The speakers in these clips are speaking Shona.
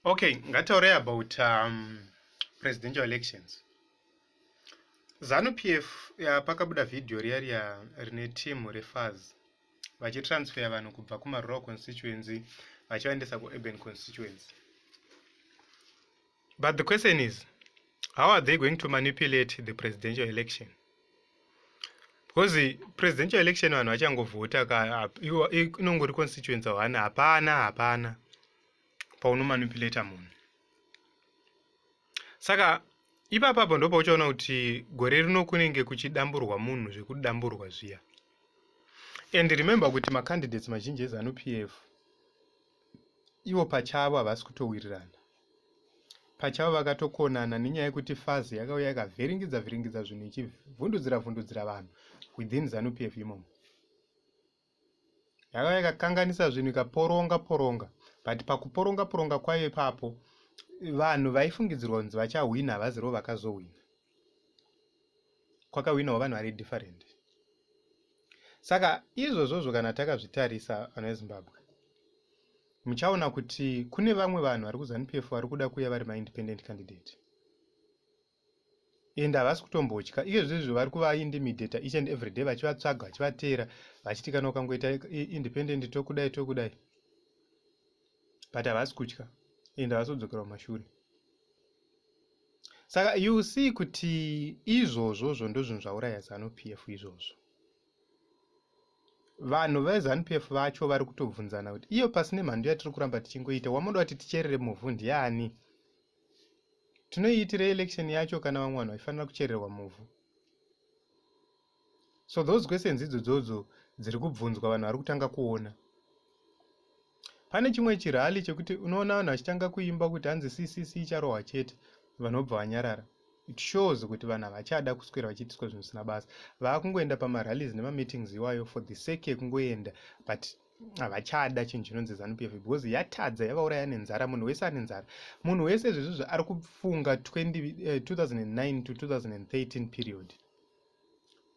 Okay, ngataure about presidential elections. ZANU-PF pakabuda video riya rine team refers vachitransfer vanhu kubva kuma-rural constituency vachivaendesa ku-urban constituency. But the question is, how are they going to manipulate the presidential election? Because the presidential election vanhu vachangovhota inongori constituency 1, hapana paunomanipulata munhu. Saka ipapapo ndopa uchaona kuti gore rino kunenge kuchidamburwa munhu zvekudamburwa zviya. And remember kuti macandidates mazhinji eZANU-PF ivo pachavo havasi kutowirirana. Pachavo vakatokonana nenyaya yekuti fazi yakauya yakavhiringidza zvinhu ichivhundudzira vanhu within ZANU-PF imomo. Yakauya ikakanganisa zvinhu ikaporonga, but pakuporonga kwayo ipapo vanhu vaifungidzirwa kunzi vachahwina havaziro vakazohwina. Kwakawinawo vanhu vari different. Saka izvozvo kana takazvitarisa vanhu veZimbabwe, muchaona kuti kune vamwe vanhu vari kuZANU-PF vari kuda kuuya vari ma-independent candidate. And havasi kutombotya, izvozvo vari kuvaintimidata each and every day, vachivatsvaga, vachivatera, vachiti kana ukangoita independent tokudai. But havasi kutya, and havasi kudzokera kumashure. Saka you see kuti izvozvo ndozvinhu zvauraya ZANU-PF izvozvo. Vanhu veZANU-PF vacho vari kutobvunzana kuti iyo pasine mhando yatiri kuramba tichingoita, wamoda kuti ticherere muvhu ndiani? Tinoiitire election yacho kana vamwe vanhu vaifanira kuchererwa muvhu? So those questions idzodzo dziri kubvunzwa vanhu vari kutanga kuona. Pane chimwe chirali chekuti unoona vanhu vachitanga kuimba kuti hanzi CCC icharohwa chete, vanhu vobva vanyarara. It shows kuti vanhu havachada kuswera vachiitiswa zvinhu zvisina basa. Vakungoenda pamarallies nemameetings iwayo for the sake yekungoenda, but havachada chinhu chinonzi ZANU-PF because yatadza, yavauraya nenzara. Munhu wese ane nzara. Munhu wese izvezvo ari kufunga 2009 to 2013 period.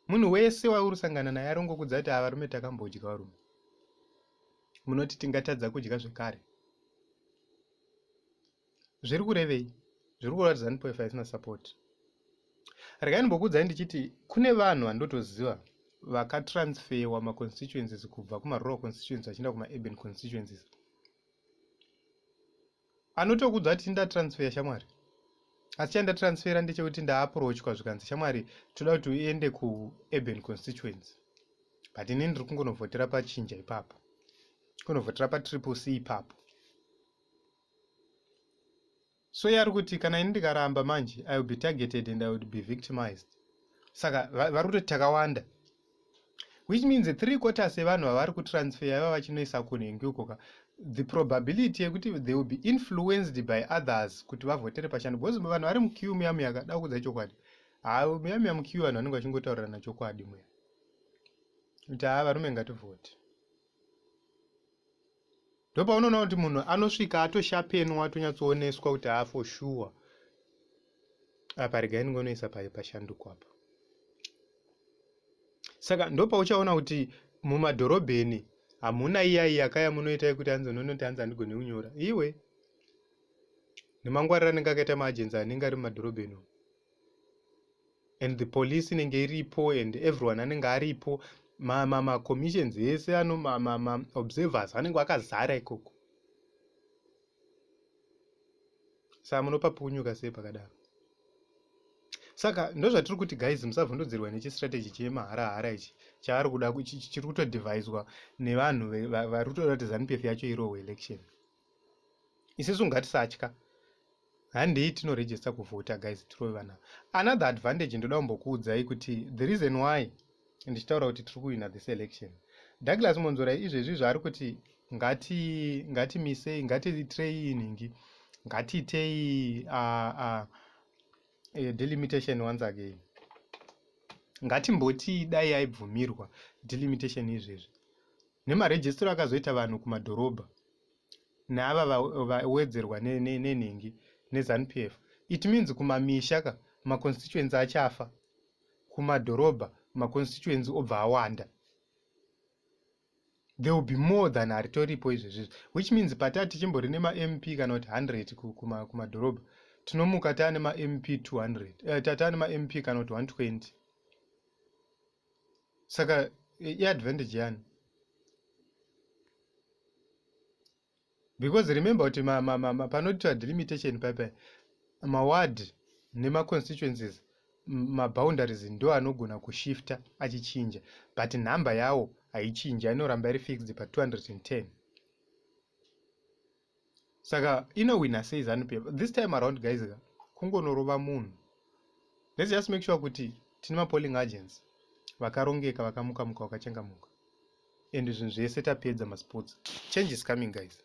Munhu wese waurusangana naye arongokudza kuti varume takambodya varume. Munoti tingatadza kudya zvekare. Zviri kurevei? Zviri kuratidza ZANU-PF haisina support. Regai ndimbokuudzai ndichiti kune vanhu vandotoziva vakatransferwa maconstituencies kubva kuma-rural constituencies vachienda kuma-urban constituencies. Anotokudza kuti ndatransfer shamwari. Asi chandatransfera ndechekuti ndaapproachwa zvikanzi shamwari toda kuti uende ku-urban constituency. But inini ndiri kungonovhotera pachinja ipapo. Kunovhotera pa-CCC ipapo. So yari kuti kana ini ndikaramba manje, I will be targeted and I will be victimized. Saka vari kutoti takawanda. Which means 3/4 yevanhu vavari kutransfer yava vachinoisa kunhengi uko, the probability yekuti they will be influenced by others kuti vavhotere pashanu. Because vanhu vari mukiu muyamu yakada kudza chokwadi. Muyamu yamukiu vanhu vanenge vachingotaurana chokwadi muya. Kuti varume ngativhote. Ndopa unoona kuti munhu anosvika atoshapenwa atonyatsooneshwa kuti for sure. Apa regai ndingonoisa pashanduko apa. Saka ndopa uchaona kuti mumadhorobheni hamuna iyai yakaya munoita yekuti hanzi unonoti hanzi handigoni kunyora. Iwe nemangwarira anenge akaita maajenzi anenge ari mumadhorobheni. And the police inenge iripo and everyone anenge aripo. Ma-commissions ese ma-observers vanenge vakazara ikoko. Saka munopa punyuka sei pakadaro. Saka ndozvatiri kuti guys, musavhundudzirwa nechistrategy chemahara ichi chaari kuda chiri kutodivhaiswa nevanhu vari kutoda kuti ZANU-PF yacho irohwe election. Isusu ngatisatya. Handei tinoregister kuvhota guys, tirove vanhu. Another advantage ndoda kumbokuudzai kuti the reason why ndichitaura kuti tiri kuwina this election, Douglas Monzora izvezvi zvaari kuti ngatimisei, ngatiitirei inhingi, ngatiitei delimitation once again. Ngatimboti dai yaibvumirwa delimitation izvezvi. Nemarejistro akazoita vanhu kumadhorobha neava vawedzerwa nenhingi neZANU-PF. It means kumamisha maconstituency achafa, kumadhorobha maconstituency obva awanda. there will be more than haritoripo izvezvizvi, which means pata tichimbori nema-mp kana kuti 100 kumadhorobha tinomuka taane ma-mp 200 tataane ma-mp kana kuti 120. Saka iadvantage yani, because remember kuti panoitwa delimitation paipai maward nemaconstituencies maboundaries ndo anogona kushifta achichinja, but nhamba yawo haichinja, inoramba iri fixed pa210. Saka inowina sei ZANU-PF this time around guys, kungonorova munhu. Let's just make sure kuti tine mapolling agents vakarongeka, vakamuka-muka, vakachangamuka, and zvinhu zvese tapedza masports. Change is coming guys.